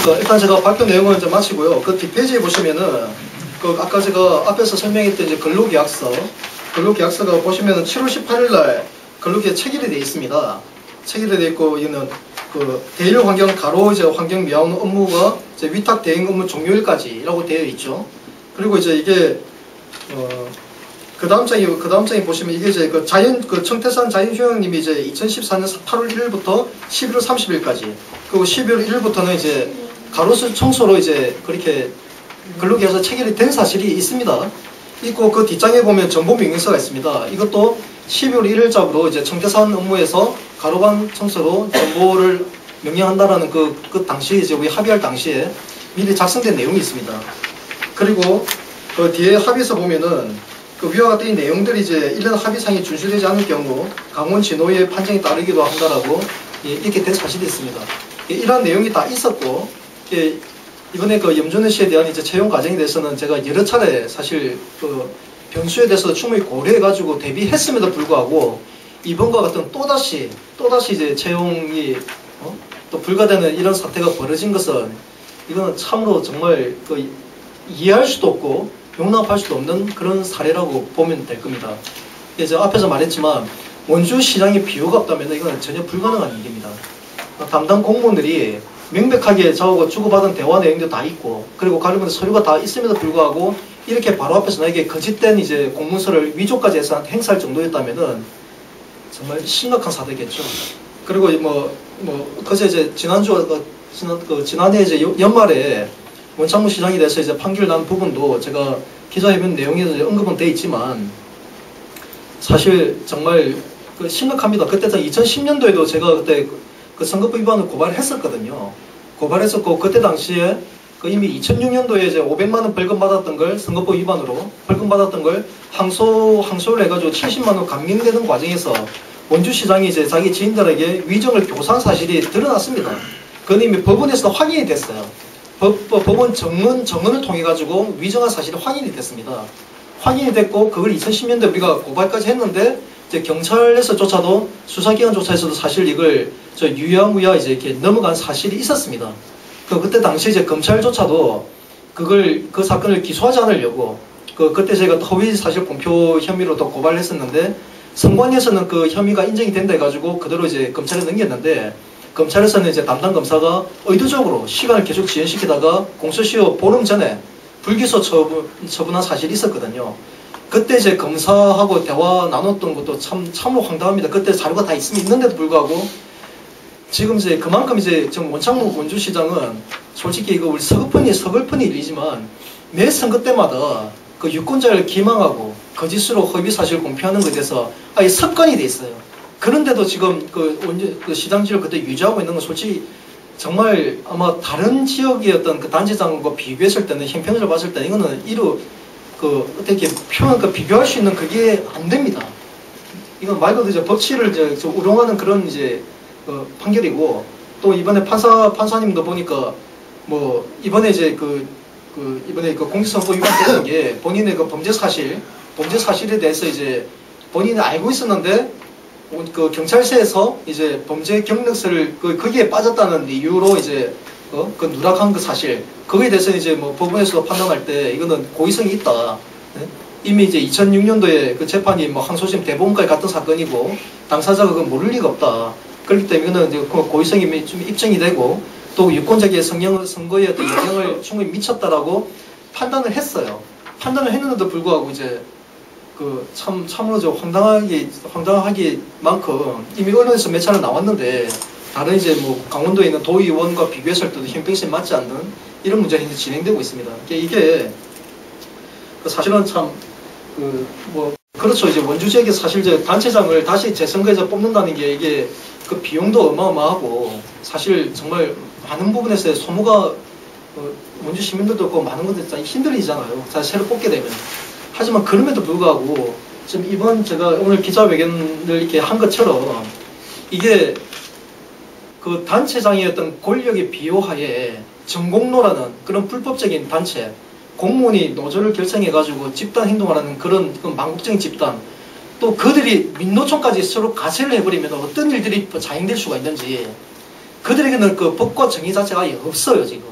그 일단 제가 발표 내용은 이제 마치고요. 그 뒷페이지에 보시면은 그 아까 제가 앞에서 설명했던 이제 근로계약서가 보시면은 7월 18일 날 근로계약 체결이 되어 있습니다. 체결이 되어 있고 이거는 그 대일 환경 가로 이제 환경 미화원 업무가 이제 위탁 대행 업무 종료일까지라고 되어 있죠. 그리고 이제 이게 그 다음 장에 보시면 이게 이제 그 청태산 자연휴양림이 이제 2014년 8월 1일부터 11월 30일까지 그리고 12월 1일부터는 이제 가로수 청소로 이제 그렇게 근로계약서 체결이 된 사실이 있습니다. 있고 그 뒷장에 보면 정보 명령서가 있습니다. 이것도 12월 1일자로 이제 청태산 업무에서 가로반 청소로 정보를 명령한다라는 그 당시에 이제 우리 합의할 당시에 미리 작성된 내용이 있습니다. 그리고 그 뒤에 합의서 보면은 그 위와 같은 이 내용들이 이제 이런 합의사항이 준수되지 않을 경우 강원 진호의 판정에 따르기도 한다라고 이렇게 된 사실이 있습니다. 이러한 내용이 다 있었고 이번에 그 염준호 씨에 대한 이제 채용 과정에 대해서는 제가 여러 차례 사실 그 변수에 대해서 충분히 고려해가지고 대비했음에도 불구하고 이번과 같은 또다시 이제 채용이 또 불가되는 이런 사태가 벌어진 것은 이거는 참으로 정말 그 이해할 수도 없고 용납할 수도 없는 그런 사례라고 보면 될 겁니다. 이제 앞에서 말했지만 원주시장의 비호가 없다면 이건 전혀 불가능한 일입니다. 담당 공무원들이 명백하게 저하고 주고받은 대화 내용도 다 있고 그리고 관련 서류가 다 있음에도 불구하고 이렇게 바로 앞에서 나에게 거짓된 이제 공문서를 위조까지 해서 행사할 정도였다면은 정말 심각한 사태겠죠. 그리고 그제 이제 지난해 이제 연말에 원창무 시장에 대해서 이제 판결 난 부분도 제가 기자회견 내용에서 언급은 돼 있지만 사실 정말 그 심각합니다. 그때 2010년도에도 제가 그때 그 선거법 위반을 고발을 했었거든요. 고발했었고 그때 당시에 그 이미 2006년도에 이제 500만 원 벌금 받았던 걸 선거법 위반으로 벌금 받았던 걸 항소를 해가지고 70만 원 감경되는 과정에서 원주시장이 이제 자기 지인들에게 위정을 교사한 사실이 드러났습니다. 그건 이미 법원에서 확인이 됐어요. 법원 정문을 통해 가지고 위정한 사실이 확인이 됐습니다. 확인이 됐고 그걸 2010년도에 우리가 고발까지 했는데 이제 경찰에서조차도 수사기관조차에서도 사실 이걸 유야무야 이제 이렇게 넘어간 사실이 있었습니다. 그때 당시 이제 검찰조차도 그 사건을 기소하지 않으려고 그때 제가 허위 사실 공표 혐의로도 고발을 했었는데 선관위에서는 그 혐의가 인정이 된다 해가지고 그대로 이제 검찰에 넘겼는데 검찰에서는 이제 담당 검사가 의도적으로 시간을 계속 지연시키다가 공소시효 보름 전에 불기소 처분한 사실이 있었거든요. 그때 이제 검사하고 대화 나눴던 것도 참으로 황당합니다. 그때 자료가 다 있는데도 불구하고 지금 이제 그만큼 이제 지금 원창무 원주시장은 솔직히 이거 우리 서글픈 일이지만 매 선거 때마다 그 유권자를 기망하고 거짓으로 허위 사실 공표하는 것에 대해서 아예 습관이 돼 있어요. 그런데도 지금 그 시장지를 그때 유지하고 있는 건 솔직히 정말 아마 다른 지역의 어떤 그 단체장과 비교했을 때는 형평을 봤을 때 이거는 어떻게 비교할 수 있는 그게 안 됩니다. 이건 말 그대로 이제 법치를 이제 우롱하는 그런 이제 판결이고 또 이번에 판사님도 보니까 이번에 이제 이번에 공직선거 위반되는 게 본인의 그 범죄 사실에 대해서 이제 본인이 알고 있었는데 그 경찰서에서 이제 범죄 경력서를 거기에 빠졌다는 이유로 이제 그 누락한 그 사실 거기에 대해서 이제 법원에서 판단할 때 이거는 고의성이 있다. 네? 이미 이제 2006년도에 그 재판이 항소심 대법원까지 갔던 사건이고 당사자가 그걸 모를 리가 없다. 그렇기 때문에 이거는 이제 고의성이 좀 입증이 되고 또 유권자의 선거에 어떤 영향을 충분히 미쳤다라고 판단을 했어요. 판단을 했는데도 불구하고 이제 참으로 좀 황당하게 만큼 이미 언론에서 몇 차례 나왔는데 다른 이제 강원도에 있는 도의원과 비교했을 때도 형평성이 맞지 않는 이런 문제가 이제 진행되고 있습니다. 이게 사실은 참 그렇죠. 이제 원주 지역에 사실 이제 단체장을 다시 재선거에서 뽑는다는 게 이게 그 비용도 어마어마하고 사실 정말 많은 부분에서 소모가 원주 시민들도 없고 많은 분들이 힘들이잖아요. 사실 새로 뽑게 되면. 하지만 그럼에도 불구하고 지금 이번 제가 오늘 기자회견을 이렇게 한 것처럼 이게 그 단체장의 어떤 권력의 비호하에 정공로라는 그런 불법적인 단체 공무원이 노조를 결성해가지고 집단 행동하라는 그런 망국적인 집단 또 그들이 민노총까지 서로 가세를 해버리면 어떤 일들이 자행될 수가 있는지 그들에게는 그 법과 정의 자체가 없어요 지금.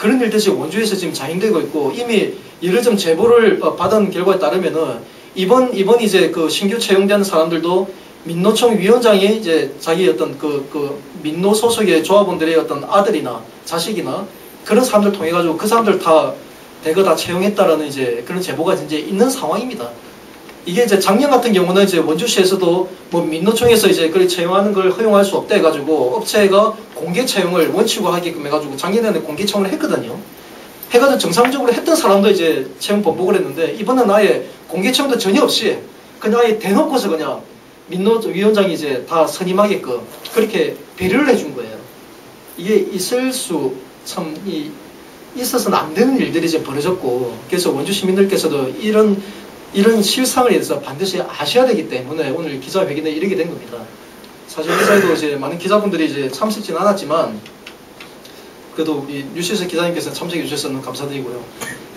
그런 일들이 지금 원주에서 지금 자행되고 있고, 이미 예를 좀 제보를 받은 결과에 따르면은 이번 이제 그 신규 채용된 사람들도 민노총 위원장이 이제 자기 어떤 그 민노 소속의 조합원들의 어떤 아들이나 자식이나 그런 사람들 통해 가지고 그 사람들 다 대거 다 채용했다라는 이제 그런 제보가 이제 있는 상황입니다. 이게 이제 작년 같은 경우는 이제 원주시에서도 뭐 민노총에서 이제 그걸 채용하는 걸 허용할 수 없다 해가지고 업체가 공개 채용을 원칙으로 하게끔 해가지고 작년에는 공개 채용을 했거든요. 해가지고 정상적으로 했던 사람도 이제 채용 번복을 했는데, 이번엔 아예 공개 채용도 전혀 없이 그냥 아예 대놓고서 그냥 민노 위원장이 이제 다 선임하게끔 그렇게 배려를 해준 거예요. 이게 있을 수 참 있어서는 안 되는 일들이 이제 벌어졌고, 그래서 원주 시민들께서도 이런 실상에 대해서 반드시 아셔야 되기 때문에 오늘 기자회견에 이르게 된 겁니다. 사실 회사에도 이제 많은 기자분들이 이제 참석지는 않았지만, 그래도 이 뉴스에서 기자님께서 참석해 주셔서 감사드리고요.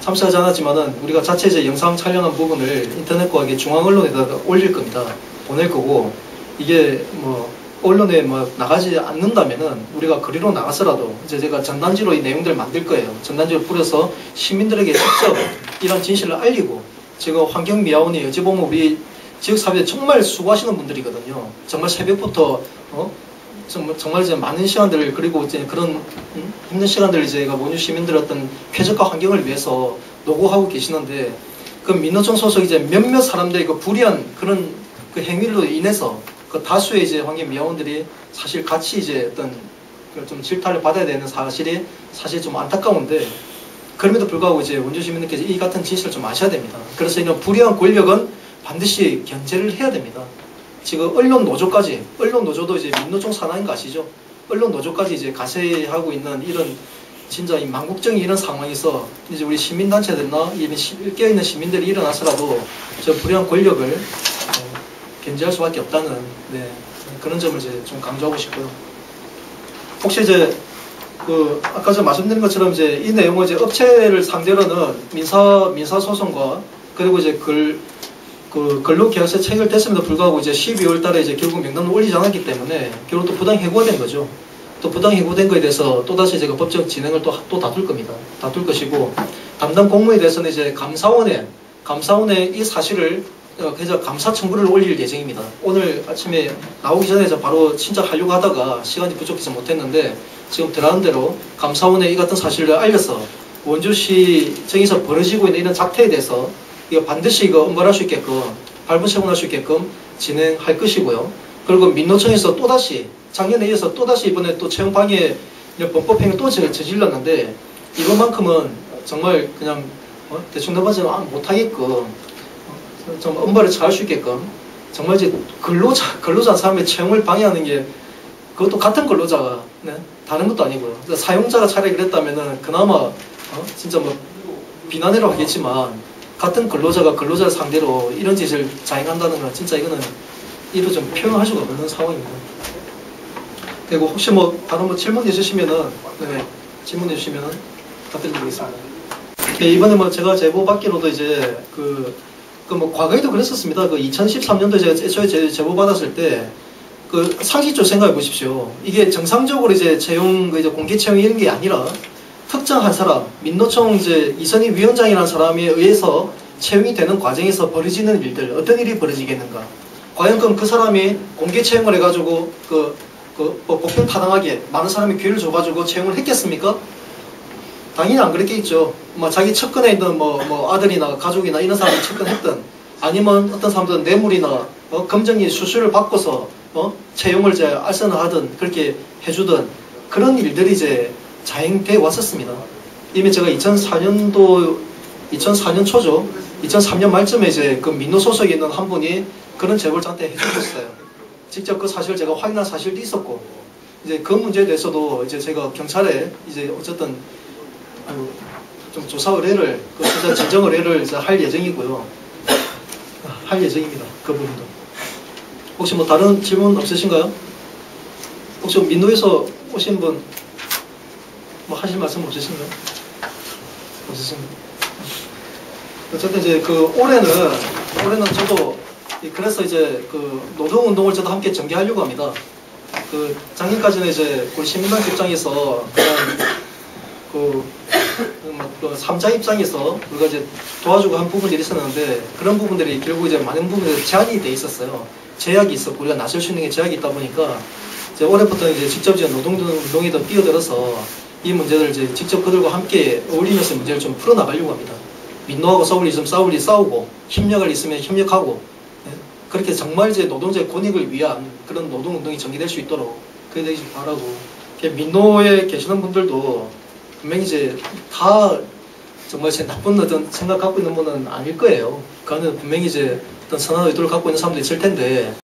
참석하지 않았지만은 우리가 자체 이제 영상 촬영한 부분을 인터넷과 중앙 언론에다가 올릴 겁니다. 보낼 거고, 이게 뭐 언론에 뭐 나가지 않는다면은 우리가 거리로 나가서라도 이제 제가 전단지로 이 내용들을 만들 거예요. 전단지를 뿌려서 시민들에게 직접 이런 진실을 알리고, 지금 환경미화원이 어찌 보면 우리 지역사회에 정말 수고하시는 분들이거든요. 정말 새벽부터 정말 이제 많은 시간들을, 그리고 이제 그런 힘든 시간들을 제가 원주 시민들의 어떤 쾌적한 환경을 위해서 노고하고 계시는데, 그 민노총 소속 이제 몇몇 사람들의 그 불의한 그런 그 행위로 인해서 그 다수의 이제 환경미화원들이 사실 같이 이제 어떤 좀 질타를 받아야 되는 사실이 사실 좀 안타까운데, 그럼에도 불구하고 이제 원주 시민들께서 이 같은 진실을 좀 아셔야 됩니다. 그래서 이런 불의한 권력은 반드시 견제를 해야 됩니다. 지금 언론 노조도 이제 민노총 산하인 거 아시죠? 언론 노조까지 이제 가세하고 있는 이런 진짜 이 망국적인 이런 상황에서 이제 우리 시민단체들이나 깨어있는 시민들이 일어나서라도 저 불의한 권력을 견제할 수밖에 없다는 그런 점을 이제 좀 강조하고 싶고요. 혹시 이제 아까 저 말씀드린 것처럼 이제 이 내용을 이제 업체를 상대로는 민사 소송과, 그리고 이제 근로계약서 체결됐음에도 불구하고 이제 12월 달에 이제 결국 명단을 올리지 않았기 때문에 결국 또 부당 해고가 된 거죠. 또 부당 해고된 거에 대해서 또다시 제가 법적 진행을 또 다툴 겁니다. 다툴 것이고, 담당 공무에 대해서는 이제 감사원에 이 사실을 그래서 감사 청구를 올릴 예정입니다. 오늘 아침에 나오기 전에 바로 신청하려고 하다가 시간이 부족해서 못했는데, 지금 들어간 대로 감사원에 이 같은 사실을 알려서 원주시청에서 벌어지고 있는 이런 작태에 대해서 이거 반드시 엄벌할 수 있게끔, 발부처분할 수 있게끔 진행할 것이고요. 그리고 민노총에서 또다시 작년에 이어서 또다시 이번에 또 채용방해 범법행위 또 저질렀는데, 이번만큼은 정말 그냥 대충 넘어가지 못하게끔 좀 엄벌을 처할 수 있게끔, 정말 이제 근로자 사람의 채용을 방해하는 게, 그것도 같은 근로자가 다른 것도 아니고요. 사용자가 차라리 그랬다면은 그나마 진짜 뭐 비난해로 하겠지만, 같은 근로자가 근로자를 상대로 이런 짓을 자행한다는 건 진짜 이거는 이로 좀 표현할 수가 없는 상황입니다. 그리고 혹시 뭐 다른 뭐 질문 있으시면은 질문해 주시면은 답변드리겠습니다. 이번에 뭐 제가 제보 받기로도 이제 뭐 과거에도 그랬었습니다. 2013년도에 제가 애초에 제보 받았을 때 상식적으로 생각해 보십시오. 이게 정상적으로 이제 이제 공개 채용 이런 게 아니라 특정한 사람, 민노총 이제 이선희 위원장이라는 사람에 의해서 채용이 되는 과정에서 벌어지는 일들, 어떤 일이 벌어지겠는가? 과연 그럼 그 사람이 공개 채용을 해가지고 복병 타당하게 많은 사람이 기회를 줘가지고 채용을 했겠습니까? 당연히 안 그랬겠죠. 뭐 자기 측근에 있는 뭐 아들이나 가족이나 이런 사람이 측근했든, 아니면 어떤 사람들은 뇌물이나 검정이 수수료를 받고서 채용을 이제 알선하든 그렇게 해주든 그런 일들이 이제 자행돼 왔었습니다. 이미 제가 2004년 초죠. 2003년 말쯤에 이제 민노 소속에 있는 한 분이 그런 제보를 저한테 해주셨어요. 직접 그 사실을 제가 확인한 사실도 있었고, 이제 그 문제에 대해서도 이제 제가 경찰에 이제 어쨌든 좀 조사 의뢰를, 진정 의뢰를 이제 할 예정이고요. 할 예정입니다. 그 부분도. 혹시 뭐 다른 질문 없으신가요? 혹시 민노에서 오신 분 뭐 하실 말씀 없으신가요? 없으신가요? 어쨌든 이제 올해는 저도 그래서 이제 노동운동을 저도 함께 전개하려고 합니다. 작년까지는 이제 우리 시민단체 입장에서 그냥 그 3자 입장에서 우리가 이제 도와주고 한 부분들이 있었는데 그런 부분들이 결국 이제 많은 부분들이 제한이 돼 있었어요. 제약이 있었고 우리가 나설 수 있는 게 제약이 있다 보니까 이제 올해부터 이제 직접 이제 노동운동에 더 뛰어들어서 이 문제를 이제 직접 그들과 함께 어울리면서 문제를 좀 풀어나가려고 합니다. 민노하고 싸울 일 있으면 싸우고 협력을 있으면 협력하고 그렇게 정말 이제 노동자의 권익을 위한 그런 노동운동이 전개될 수 있도록 그래 되길 바라고 민노에 계시는 분들도 분명히 이제 다 정말 제 나쁜 어떤 생각 갖고 있는 분은 아닐 거예요. 그거는 분명히 이제 어떤 선한 의도를 갖고 있는 사람도 있을 텐데